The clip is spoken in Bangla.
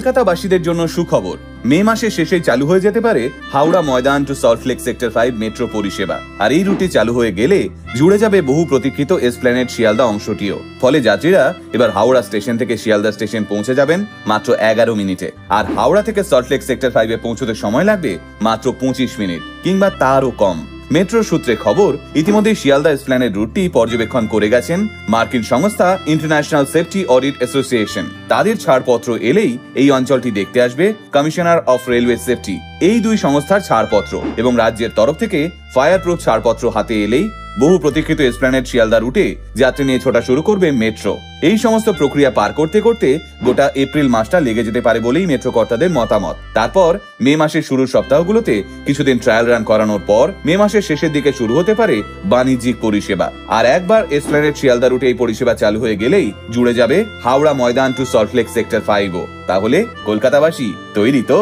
কলকাতাবাসীদের জন্য সুখবর, মে মাসের শেষেই চালু হয়ে যেতে পারে Howrah Maidan two Salt Lake sector 5 metro পরিষেবা। আর এই রুটে চালু হয়ে গেলে জুড়ে যাবে বহু প্রতীক্ষিত এসপ্ল্যানেড শিয়ালদা অংশটিও। ফলে যাত্রীরা এবার হাওড়া স্টেশন থেকে শিয়ালদা স্টেশন পৌঁছে যাবেন মাত্র 11 মিনিটে। আর হাওড়া থেকে সল্টলেক সেক্টর 5 এ পৌঁছতে সময় লাগবে মাত্র 25 মিনিট কিংবা তারও কম। মেট্রো সূত্রে খবর, ইতিমধ্যে শিয়ালদা এসপ্ল্যানেড রুটটি পর্যবেক্ষণ করে গেছেন মার্কিন সংস্থা ইন্টারন্যাশনাল সেফটি অডিট অ্যাসোসিয়েশন। তাদের ছাড়পত্র এলেই এই অঞ্চলটি দেখতে আসবে কমিশনার অফ রেলওয়ে সেফটি। এই দুই সংস্থার ছাড়পত্র এবং রাজ্যের তরফ থেকে ফায়ার প্রুফ ছাড়পত্র হাতে এলেই বহু প্রতীক্ষিত এসপ্ল্যানেড শিয়ালদা রুটে যাত্রী নিয়ে ছোটা শুরু করবে মেট্রো। এই সমস্ত প্রক্রিয়া পার করতে করতে গোটা এপ্রিল মাসটা লেগে যেতে পারে বলেই মেট্রো কর্তাদের মতামত। তারপর মে মাসের শুরুর সপ্তাহগুলোতে কিছুদিন ট্রায়াল রান করানোর পর মে মাসের শেষের দিকে শুরু হতে পারে বাণিজ্যিক পরিষেবা। আর একবার এসপ্ল্যানেড শিয়ালদা রুটে এই পরিষেবা চালু হয়ে গেলেই জুড়ে যাবে হাওড়া ময়দান টু সল্টলেক সেক্টর 5ও। তাহলে কলকাতাবাসী তৈরি তো?